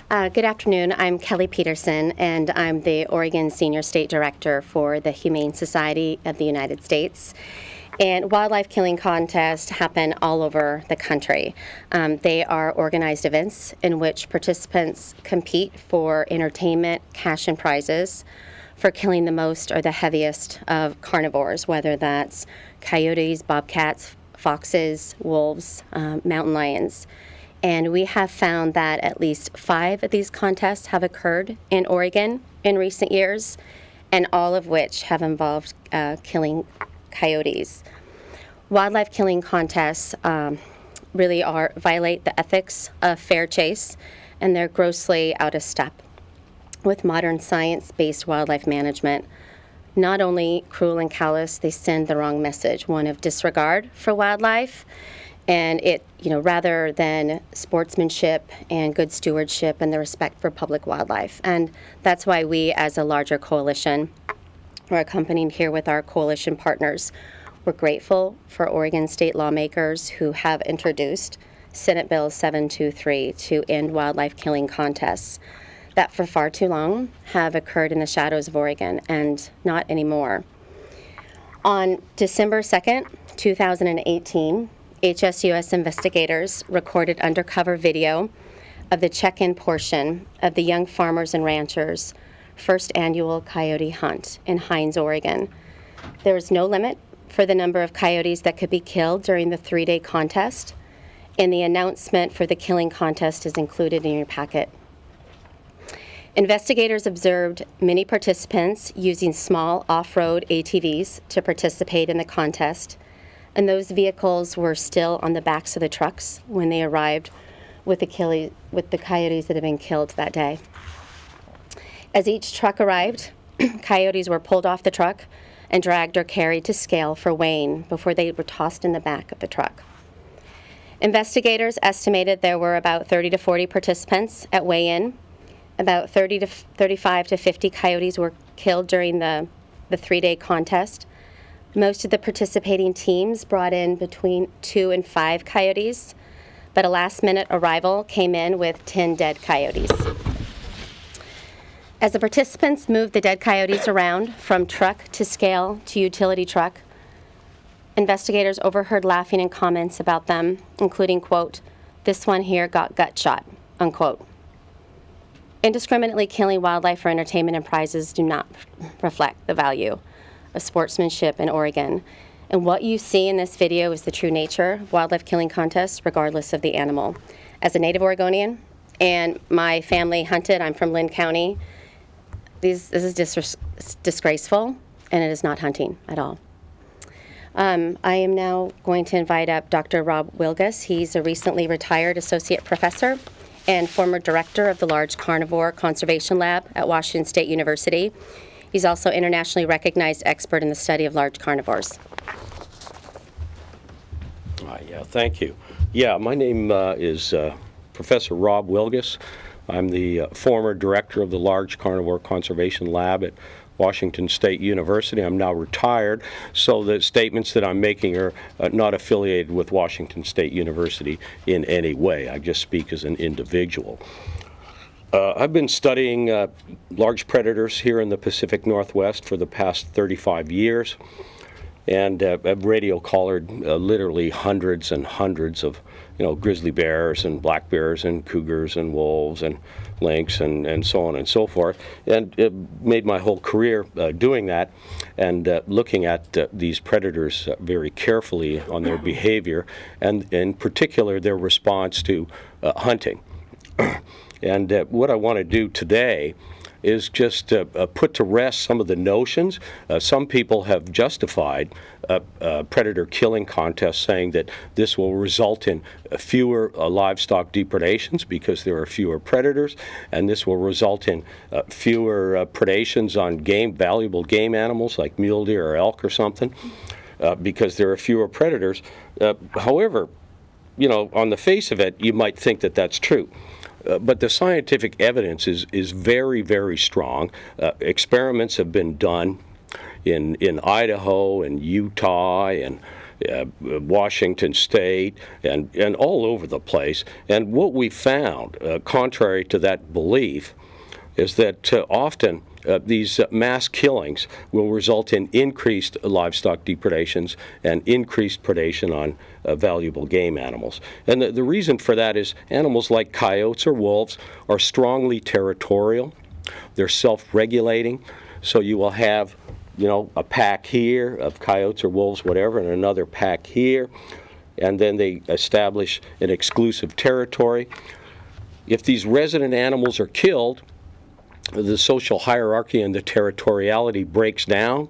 Good afternoon. I'm Kelly Peterson, and I'm the Oregon Senior State Director for the Humane Society of the United States. And wildlife killing contests happen all over the country. They are organized events in which participants compete for entertainment, cash, and prizes for killing the most or the heaviest of carnivores, whether that's coyotes, bobcats, foxes, wolves, mountain lions. And we have found that at least 5 of these contests have occurred in Oregon in recent years, and all of which have involved killing coyotes. Wildlife killing contests really violate the ethics of fair chase, and they're grossly out of step with modern science-based wildlife management. Not only cruel and callous, they send the wrong message, one of disregard for wildlife, and rather than sportsmanship and good stewardship and the respect for public wildlife. And that's why we, as a larger coalition, are accompanied here with our coalition partners. We're grateful for Oregon state lawmakers who have introduced Senate Bill 723 to end wildlife killing contests that for far too long have occurred in the shadows of Oregon and not anymore. On December 2nd, 2018, HSUS investigators recorded undercover video of the check-in portion of the Young Farmers and Ranchers' first annual coyote hunt in Hines, Oregon. There was no limit for the number of coyotes that could be killed during the 3-day contest, and the announcement for the killing contest is included in your packet. Investigators observed many participants using small off-road ATVs to participate in the contest, and those vehicles were still on the backs of the trucks when they arrived with the coyotes that had been killed that day. As each truck arrived, coyotes were pulled off the truck and dragged or carried to scale for weighing before they were tossed in the back of the truck. Investigators estimated there were about 30 to 40 participants at weigh-in. About 35 to 50 coyotes were killed during the 3-day contest. Most of the participating teams brought in between 2 and 5 coyotes, but a last-minute arrival came in with 10 dead coyotes. As the participants moved the dead coyotes around from truck to scale to utility truck, investigators overheard laughing and comments about them, including, quote, "This one here got gut shot," unquote. Indiscriminately killing wildlife for entertainment and prizes do not reflect the value of sportsmanship in Oregon. And what you see in this video is the true nature of wildlife killing contests, regardless of the animal. As a native Oregonian, and my family hunted, I'm from Lynn County, this is disgraceful, and it is not hunting at all. I am now going to invite up Dr. Rob Wilgus. He's a recently retired associate professor and former director of the Large Carnivore Conservation Lab at Washington State University. He's also internationally recognized expert in the study of large carnivores. Yeah, thank you. Yeah, my name is Professor Rob Wilgus. I'm the former director of the Large Carnivore Conservation Lab at Washington State University. I'm now retired, so the statements that I'm making are not affiliated with Washington State University in any way. I just speak as an individual. I've been studying large predators here in the Pacific Northwest for the past 35 years, and I've radio collared literally hundreds and hundreds of grizzly bears and black bears and cougars and wolves and lynx and so on and so forth, and it made my whole career doing that and looking at these predators very carefully on their behavior and in particular their response to hunting. And what I want to do today is just put to rest some of the notions. Some people have justified predator killing contests, saying that this will result in fewer livestock depredations because there are fewer predators, and this will result in fewer predations on valuable game animals like mule deer or elk or something because there are fewer predators. However, on the face of it, you might think that that's true. But the scientific evidence is very, very strong. Experiments have been done in Idaho and Utah and Washington State, and all over the place. And what we found, contrary to that belief, is that often these mass killings will result in increased livestock depredations and increased predation on valuable game animals. And the reason for that is animals like coyotes or wolves are strongly territorial. They're self-regulating, so you will have, a pack here of coyotes or wolves, whatever, and another pack here, and then they establish an exclusive territory. If these resident animals are killed, the social hierarchy and the territoriality breaks down.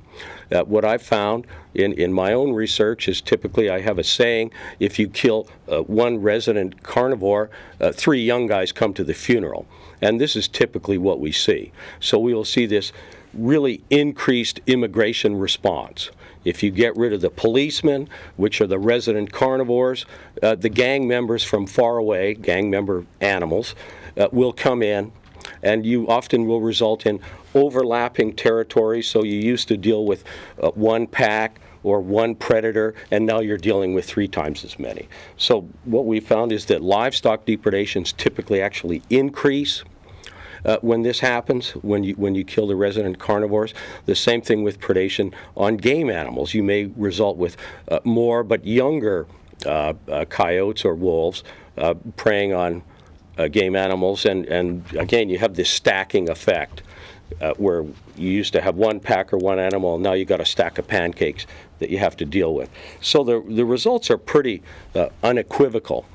What I've found in my own research is typically I have a saying, if you kill one resident carnivore, 3 young guys come to the funeral. And this is typically what we see. So we will see this really increased immigration response. If you get rid of the policemen, which are the resident carnivores, the gang members from far away, gang member animals, will come in, and you often will result in overlapping territory. So you used to deal with one pack or one predator, and now you're dealing with 3 times as many. So what we found is that livestock depredations typically actually increase when this happens, when you kill the resident carnivores. The same thing with predation on game animals. You may result with more but younger coyotes or wolves preying on game animals, and again, you have this stacking effect where you used to have one pack or one animal, and now you've got a stack of pancakes that you have to deal with. So the results are pretty unequivocal.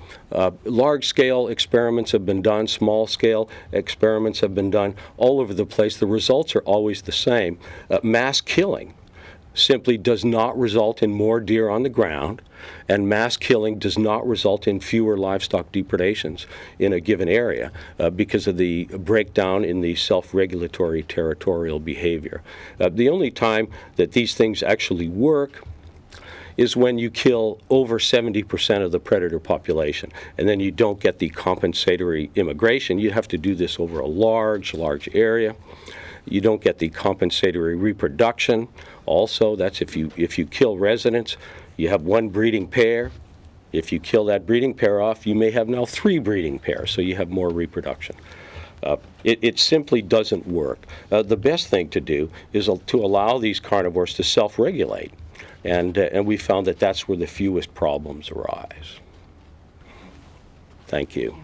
Large-scale experiments have been done, small-scale experiments have been done all over the place. The results are always the same. Mass killing simply does not result in more deer on the ground, and mass killing does not result in fewer livestock depredations in a given area because of the breakdown in the self-regulatory territorial behavior. The only time that these things actually work is when you kill over 70% of the predator population, and then you don't get the compensatory immigration. You have to do this over a large area. You don't get the compensatory reproduction. Also, that's if you kill residents, you have one breeding pair. If you kill that breeding pair off, you may have now 3 breeding pairs, so you have more reproduction. It simply doesn't work. The best thing to do is to allow these carnivores to self-regulate, and we found that that's where the fewest problems arise. Thank you.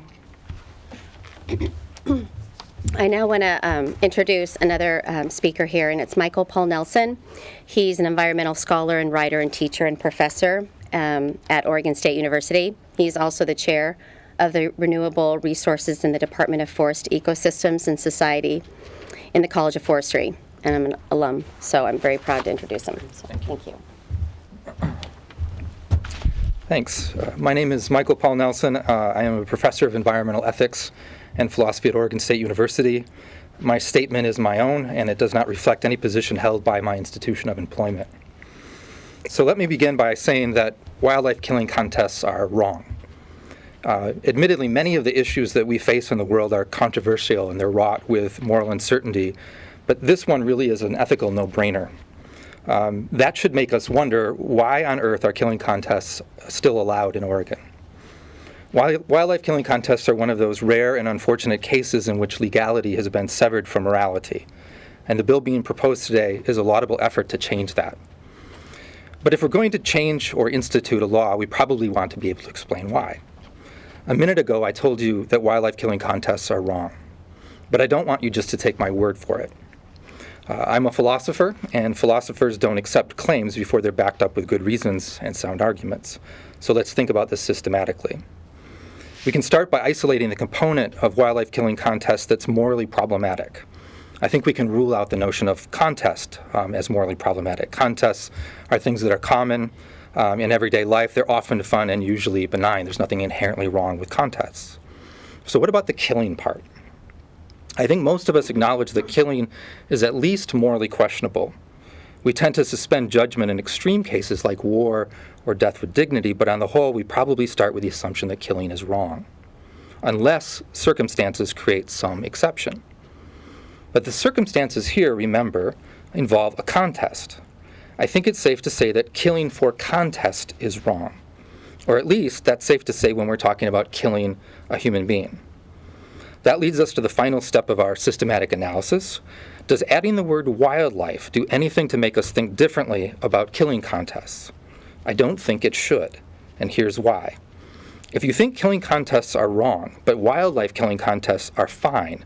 I now want to introduce another speaker here, and it's Michael Paul Nelson. He's an environmental scholar and writer and teacher and professor at Oregon State University. He's also the chair of the Renewable Resources in the Department of Forest Ecosystems and Society in the College of Forestry, and I'm an alum, so I'm very proud to introduce him. So, thank you. Thanks. My name is Michael Paul Nelson. I am a professor of environmental ethics and philosophy at Oregon State University. My statement is my own, and it does not reflect any position held by my institution of employment. So let me begin by saying that wildlife killing contests are wrong. Admittedly, many of the issues that we face in the world are controversial and they're wrought with moral uncertainty, but this one really is an ethical no-brainer. That should make us wonder, why on earth are killing contests still allowed in Oregon? Wildlife killing contests are one of those rare and unfortunate cases in which legality has been severed from morality, and the bill being proposed today is a laudable effort to change that. But if we're going to change or institute a law, we probably want to be able to explain why. A minute ago, I told you that wildlife killing contests are wrong, but I don't want you just to take my word for it. I'm a philosopher, and philosophers don't accept claims before they're backed up with good reasons and sound arguments. So let's think about this systematically. We can start by isolating the component of wildlife killing contests that's morally problematic. I think we can rule out the notion of contest as morally problematic. Contests are things that are common in everyday life. They're often fun and usually benign. There's nothing inherently wrong with contests. So what about the killing part? I think most of us acknowledge that killing is at least morally questionable. We tend to suspend judgment in extreme cases like war or death with dignity, but on the whole, we probably start with the assumption that killing is wrong, unless circumstances create some exception. But the circumstances here, remember, involve a contest. I think it's safe to say that killing for contest is wrong. Or at least that's safe to say when we're talking about killing a human being. That leads us to the final step of our systematic analysis. Does adding the word wildlife do anything to make us think differently about killing contests? I don't think it should, and here's why. If you think killing contests are wrong, but wildlife killing contests are fine,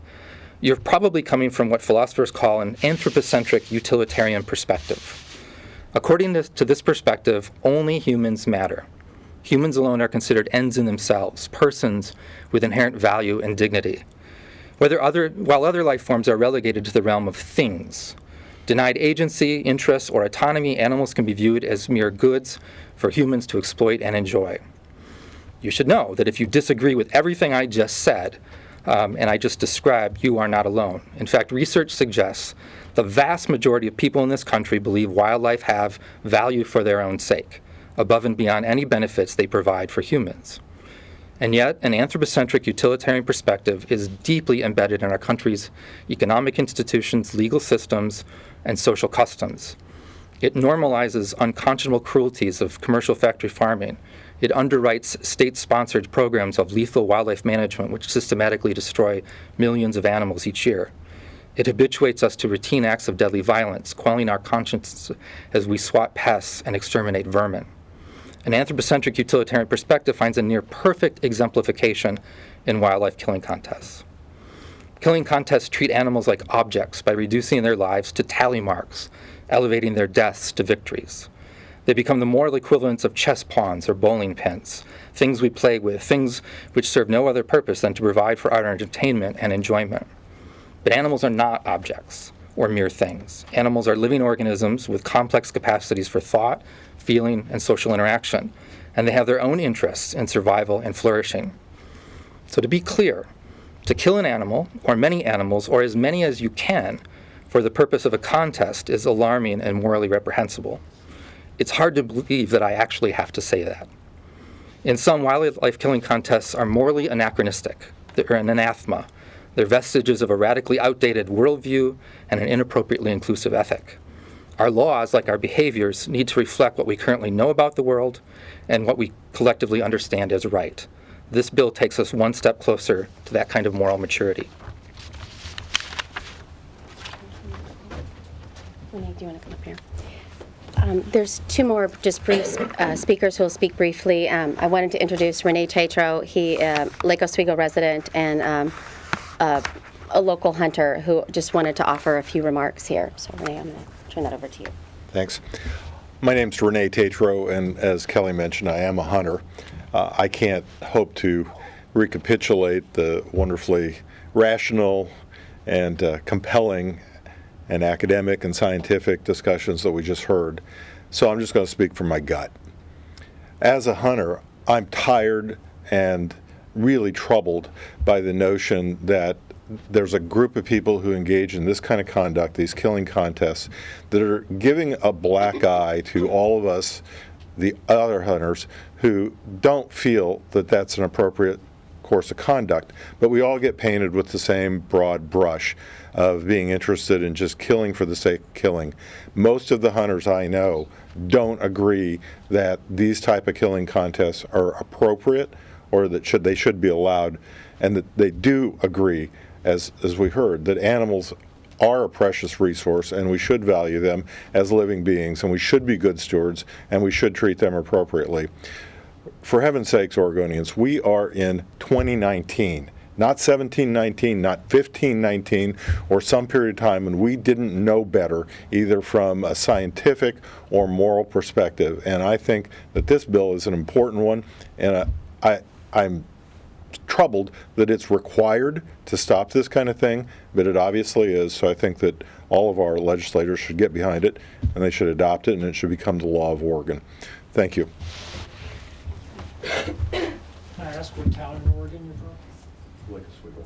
you're probably coming from what philosophers call an anthropocentric utilitarian perspective. According to this perspective, only humans matter. Humans alone are considered ends in themselves, persons with inherent value and dignity. While other life forms are relegated to the realm of things. Denied agency, interest, or autonomy, animals can be viewed as mere goods for humans to exploit and enjoy. You should know that if you disagree with everything I just said, and I just described, you are not alone. In fact, research suggests the vast majority of people in this country believe wildlife have value for their own sake, above and beyond any benefits they provide for humans. And yet, an anthropocentric utilitarian perspective is deeply embedded in our country's economic institutions, legal systems, and social customs. It normalizes unconscionable cruelties of commercial factory farming. It underwrites state-sponsored programs of lethal wildlife management which systematically destroy millions of animals each year. It habituates us to routine acts of deadly violence, quelling our conscience as we swat pests and exterminate vermin. An anthropocentric utilitarian perspective finds a near-perfect exemplification in wildlife killing contests. Killing contests treat animals like objects by reducing their lives to tally marks, elevating their deaths to victories. They become the moral equivalents of chess pawns or bowling pins, things we play with, things which serve no other purpose than to provide for our entertainment and enjoyment. But animals are not objects or mere things. Animals are living organisms with complex capacities for thought, feeling, and social interaction, and they have their own interests in survival and flourishing. So to be clear, to kill an animal, or many animals, or as many as you can, for the purpose of a contest is alarming and morally reprehensible. It's hard to believe that I actually have to say that. In some, wildlife killing contests are morally anachronistic. They're an anathema. They're vestiges of a radically outdated worldview and an inappropriately inclusive ethic. Our laws, like our behaviors, need to reflect what we currently know about the world and what we collectively understand as right. This bill takes us one step closer to that kind of moral maturity. Rene, do you want to come up here? There's two more just brief speakers who will speak briefly. I wanted to introduce Rene Tatro. He Lake Oswego resident and a local hunter who just wanted to offer a few remarks here. So Rene, I'm going to turn that over to you. Thanks. My name's Rene Tatro, and as Kelly mentioned, I am a hunter. I can't hope to recapitulate the wonderfully rational and compelling and academic and scientific discussions that we just heard. So I'm just going to speak from my gut. As a hunter, I'm tired and really troubled by the notion that there's a group of people who engage in this kind of conduct, these killing contests, that are giving a black eye to all of us, the other hunters, who don't feel that that's an appropriate course of conduct, but we all get painted with the same broad brush of being interested in just killing for the sake of killing. Most of the hunters I know don't agree that these type of killing contests are appropriate or that they should be allowed, and that they do agree, as we heard, that animals are a precious resource and we should value them as living beings, and we should be good stewards and we should treat them appropriately. For heaven's sakes, Oregonians, we are in 2019, not 1719, not 1519, or some period of time when we didn't know better, either from a scientific or moral perspective. And I think that this bill is an important one, and I'm troubled that it's required to stop this kind of thing, but it obviously is. So I think that all of our legislators should get behind it, and they should adopt it, and it should become the law of Oregon. Thank you. Can I ask what town in Oregon you're from? Lake Oswego.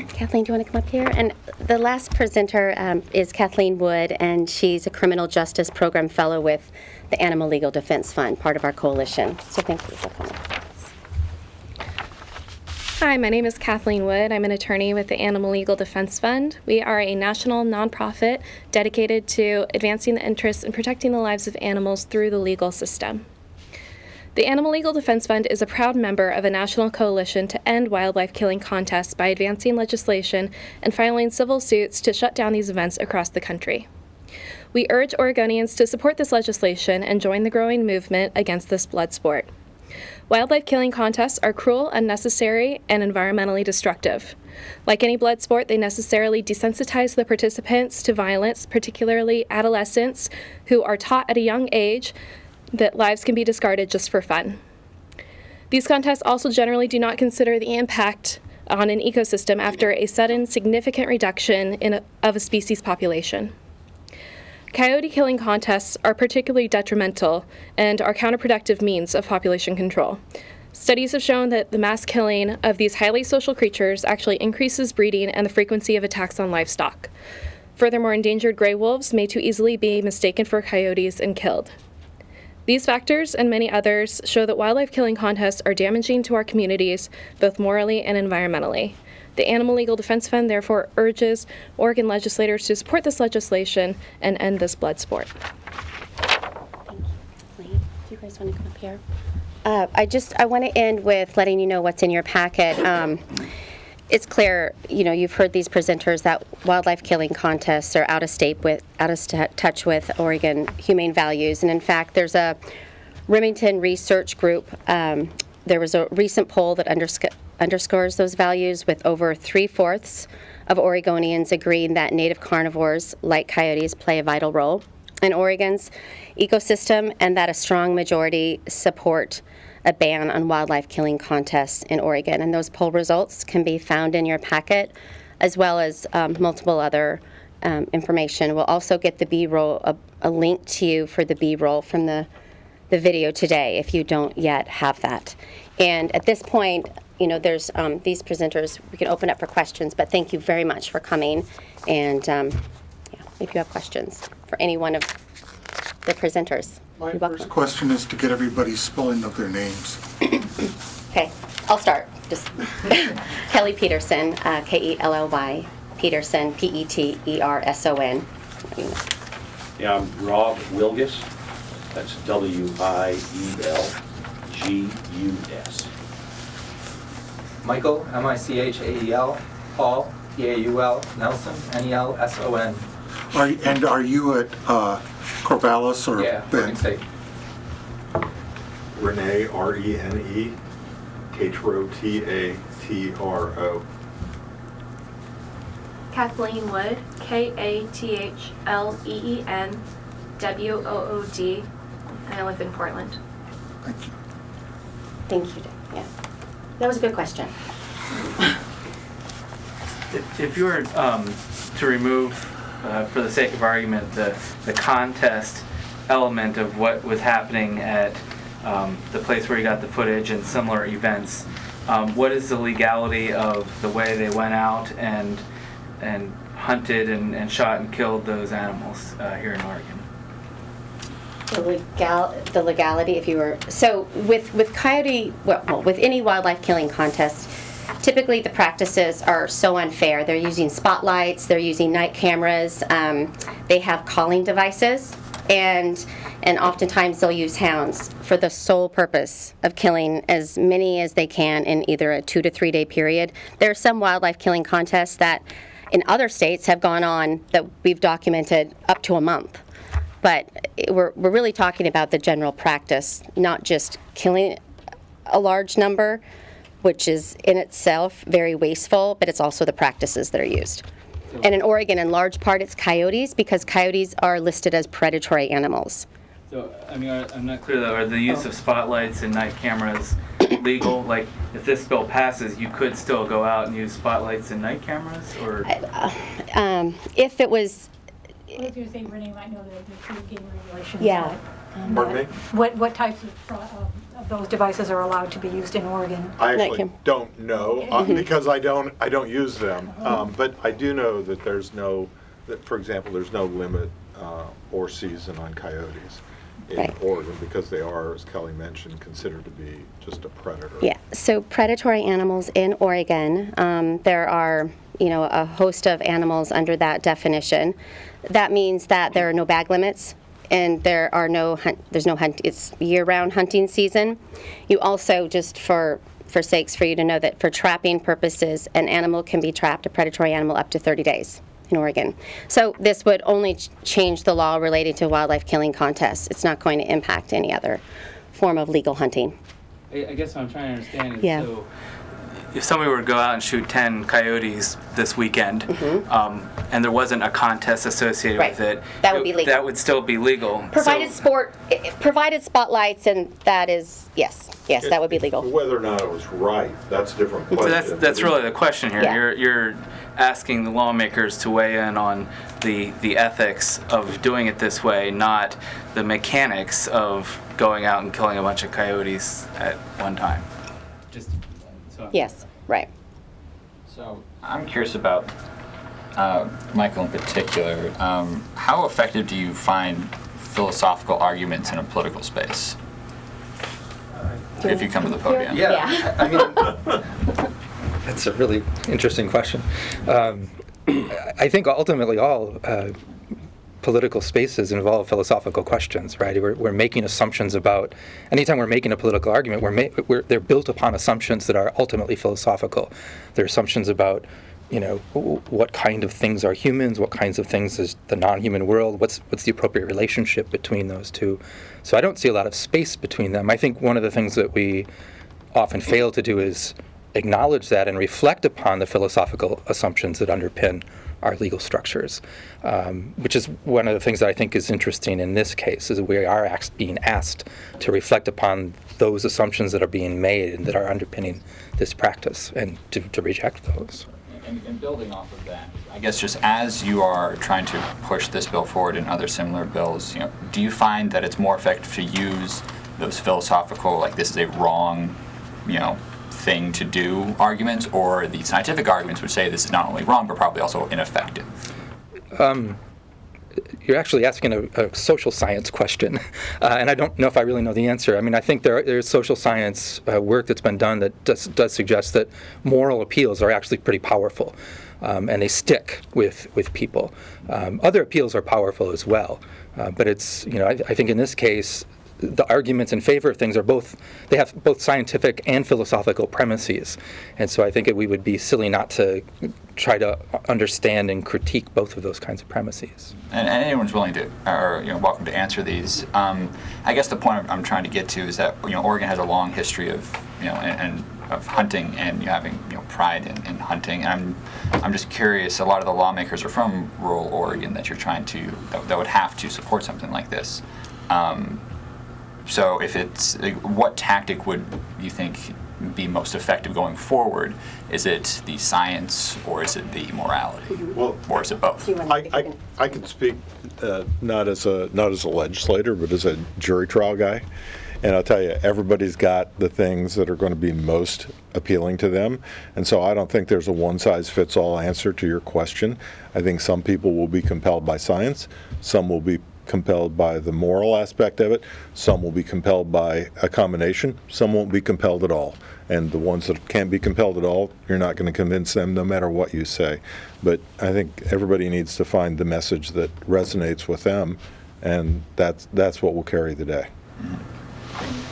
Kathleen, do you want to come up here? And the last presenter is Kathleen Wood, and she's a criminal justice program fellow with the Animal Legal Defense Fund, part of our coalition. So thank you for coming. Hi, my name is Kathleen Wood. I'm an attorney with the Animal Legal Defense Fund. We are a national nonprofit dedicated to advancing the interests and protecting the lives of animals through the legal system. The Animal Legal Defense Fund is a proud member of a national coalition to end wildlife killing contests by advancing legislation and filing civil suits to shut down these events across the country. We urge Oregonians to support this legislation and join the growing movement against this blood sport. Wildlife killing contests are cruel, unnecessary, and environmentally destructive. Like any blood sport, they necessarily desensitize the participants to violence, particularly adolescents who are taught at a young age that lives can be discarded just for fun. These contests also generally do not consider the impact on an ecosystem after a sudden, significant reduction of a species population. Coyote killing contests are particularly detrimental and are counterproductive means of population control. Studies have shown that the mass killing of these highly social creatures actually increases breeding and the frequency of attacks on livestock. Furthermore, endangered gray wolves may too easily be mistaken for coyotes and killed. These factors and many others show that wildlife killing contests are damaging to our communities, both morally and environmentally. The Animal Legal Defense Fund therefore urges Oregon legislators to support this legislation and end this blood sport. Lee, do you guys want to come up here? I want to end with letting you know what's in your packet. It's clear, you've heard these presenters that wildlife killing contests are out of touch with Oregon humane values. And in fact, there's a Remington research group. There was a recent poll that underscores those values, with over 3/4 of Oregonians agreeing that native carnivores like coyotes play a vital role in Oregon's ecosystem, and that a strong majority support a ban on wildlife killing contests in Oregon. And those poll results can be found in your packet, as well as multiple other information. We'll also get the B-roll, a link to you for the B-roll from the video today if you don't yet have that. And at this point, there's these presenters. We can open up for questions, but thank you very much for coming. And if you have questions for any one of the presenters. My first question is to get everybody's spelling of their names. Okay, I'll start. Just Kelly Peterson, Kelly Peterson, Peterson. Yeah, I'm Rob Wilgus. That's Wilelgus. Michael, Michael, Paul, Paul, Nelson, Nelson. Are you at Corvallis or Ben? State. Rene, Rene, Tatro, Tatro. Kathleen Wood, Kathleen Wood, and I live in Portland. Thank you. Thank you. Yeah, that was a good question. If you were to remove, for the sake of argument, the contest element of what was happening at the place where you got the footage and similar events, what is the legality of the way they went out and hunted and shot and killed those animals here in Oregon? The legality, if you were with coyote, with any wildlife killing contest, typically the practices are so unfair. They're using spotlights, they're using night cameras, they have calling devices, and oftentimes they'll use hounds for the sole purpose of killing as many as they can in either a 2 to 3 day period. There are some wildlife killing contests that in other states have gone on that we've documented up to a month. But we're really talking about the general practice, not just killing a large number, which is in itself very wasteful, but it's also the practices that are used. And in Oregon, in large part, it's coyotes, because coyotes are listed as predatory animals. So, I'm not clear though, are the use of spotlights and night cameras legal? Like, if this bill passes, you could still go out and use spotlights and night cameras? Or If it was... Well, if you think Rene might know the food game regulations. Yeah. Pardon me? What types of those devices are allowed to be used in Oregon? I Thank actually you. don't know because I don't use them. But I do know that for example, there's no limit or season on coyotes. in Right. Oregon because they are, as Kelly mentioned, considered to be just a predator. Yeah, so predatory animals in Oregon, there are, a host of animals under that definition. That means that there are no bag limits, and there's no hunt. It's year-round hunting season. You also, just for sakes for you to know, that for trapping purposes, an animal can be trapped, a predatory animal, up to 30 days in Oregon. So this would only change the law related to wildlife killing contests. It's not going to impact any other form of legal hunting. I guess what I'm trying to understand is, Yeah. so if somebody were to go out and shoot 10 coyotes this weekend, and there wasn't a contest associated Right. with it, That would be legal. That would still be legal. Provided So- provided spotlights, and that is, yes, that would be legal. Whether or not it was right, that's a different So question. that's really the question here. Yeah. You're asking the lawmakers to weigh in on the ethics of doing it this way, not the mechanics of going out and killing a bunch of coyotes at one time. Just so Yes, right. So I'm curious about Michael in particular. How effective do you find philosophical arguments in a political space? If you come to the podium. Yeah. I mean, that's a really interesting question. I think ultimately all political spaces involve philosophical questions, right? We're making assumptions about, anytime we're making a political argument, they're built upon assumptions that are ultimately philosophical. They're assumptions about, what kind of things are humans, what kinds of things is the non-human world, what's the appropriate relationship between those two. So I don't see a lot of space between them. I think one of the things that we often fail to do is acknowledge that and reflect upon the philosophical assumptions that underpin our legal structures, which is one of the things that I think is interesting in this case, is we are being asked to reflect upon those assumptions that are being made and that are underpinning this practice, and to reject those. And building off of that, I guess just as you are trying to push this bill forward and other similar bills, do you find that it's more effective to use those philosophical, like this is a wrong, thing to do arguments, or the scientific arguments would say this is not only wrong but probably also ineffective? You're actually asking a social science question, and I don't know if I really know the answer. I mean, I think there's social science work that's been done that does suggest that moral appeals are actually pretty powerful, and they stick with people. Other appeals are powerful as well, but it's, I think in this case, the arguments in favor of things they have both scientific and philosophical premises. And so I think we would be silly not to try to understand and critique both of those kinds of premises. And anyone's willing to, or welcome to answer these. I guess the point I'm trying to get to is that Oregon has a long history of and of hunting and having pride in hunting. And I'm just curious. A lot of the lawmakers are from rural Oregon that you're trying to that would have to support something like this. So if it's, what tactic would you think be most effective going forward? Is it the science, or is it the morality, or is it both? I can speak not as a legislator, but as a jury trial guy. And I'll tell you, everybody's got the things that are going to be most appealing to them. And so I don't think there's a one-size-fits-all answer to your question. I think some people will be compelled by science, some will be compelled by the moral aspect of it, some will be compelled by a combination, some won't be compelled at all. And the ones that can't be compelled at all, you're not going to convince them no matter what you say. But I think everybody needs to find the message that resonates with them, and that's what will carry the day.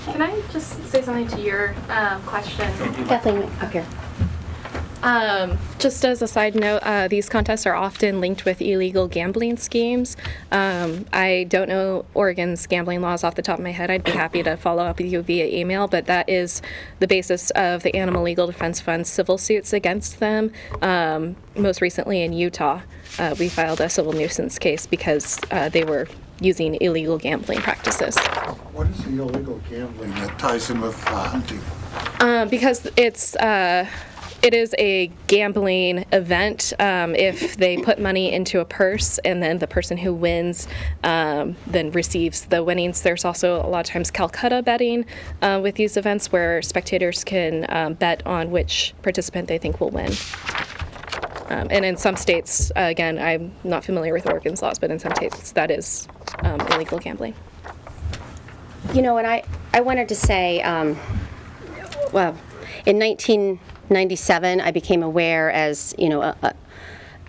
Can I just say something to your question? Kathleen, up here. Just as a side note, these contests are often linked with illegal gambling schemes. I don't know Oregon's gambling laws off the top of my head. I'd be happy to follow up with you via email, but that is the basis of the Animal Legal Defense Fund's civil suits against them. Most recently in Utah, we filed a civil nuisance case because they were using illegal gambling practices. What is the illegal gambling that ties in with hunting? Because it is a gambling event. If they put money into a purse and then the person who wins then receives the winnings. There's also a lot of times Calcutta betting with these events where spectators can bet on which participant they think will win. And in some states, again, I'm not familiar with Oregon's laws, but in some states that is illegal gambling. You know, and I wanted to say, well, in 1997, I became aware as, you know,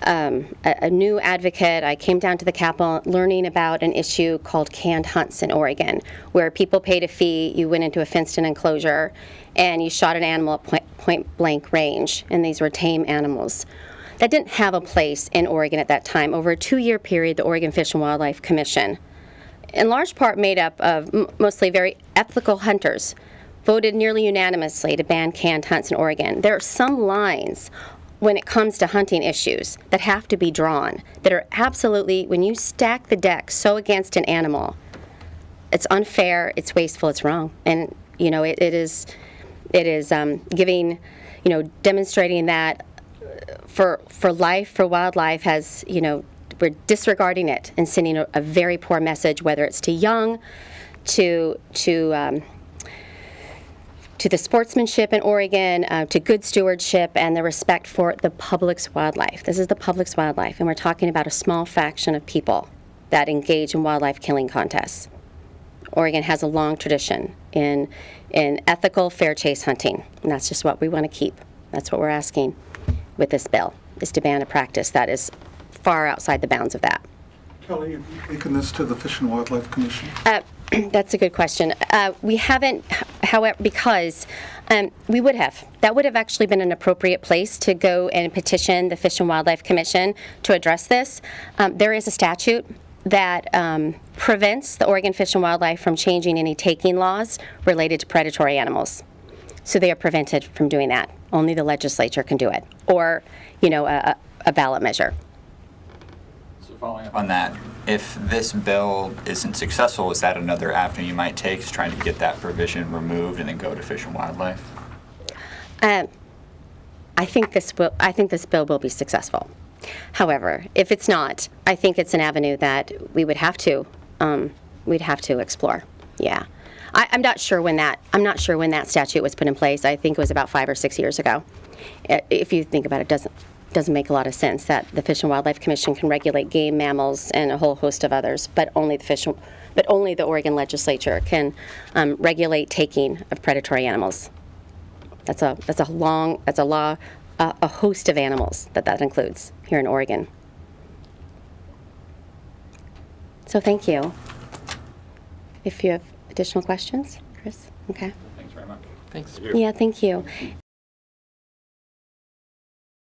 a new advocate. I came down to the Capitol learning about an issue called canned hunts in Oregon, where people paid a fee, you went into a fenced-in enclosure, and you shot an animal at point-blank range, and these were tame animals. That didn't have a place in Oregon at that time. Over a 2-year period, the Oregon Fish and Wildlife Commission, in large part made up of mostly very ethical hunters, voted nearly unanimously to ban canned hunts in Oregon. There are some lines when it comes to hunting issues that have to be drawn, that are absolutely, when you stack the deck so against an animal, it's unfair, it's wasteful, it's wrong. And, you know, it is giving, you know, demonstrating that for life, for wildlife has, you know, we're disregarding it and sending a very poor message, whether it's to young, to the sportsmanship in Oregon, to good stewardship, and the respect for the public's wildlife. This is the public's wildlife, and we're talking about a small fraction of people that engage in wildlife killing contests. Oregon has a long tradition in ethical, fair chase hunting, and that's just what we want to keep. That's what we're asking with this bill, is to ban a practice that is far outside the bounds of that. Kelly, have you taken this to the Fish and Wildlife Commission? That's a good question. We haven't, however, because we would have. That would have actually been an appropriate place to go and petition the Fish and Wildlife Commission to address this. There is a statute that prevents the Oregon Fish and Wildlife from changing any taking laws related to predatory animals. So they are prevented from doing that. Only the legislature can do it, or, you know, a ballot measure. So following up on that, if this bill isn't successful, is that another avenue you might take, is trying to get that provision removed and then go to Fish and Wildlife? I think this bill will be successful. However, if it's not, I think it's an avenue that we would have to explore. Yeah, I'm not sure when that statute was put in place. I think it was about 5 or 6 years ago. If you think about it, doesn't make a lot of sense that the Fish and Wildlife Commission can regulate game a whole host of others, but only the Oregon legislature can regulate taking of predatory animals. That's a law, a host of animals that includes here in Oregon. So thank you. If you have additional questions, Chris? Okay. Thanks very much. Thanks. Yeah, thank you.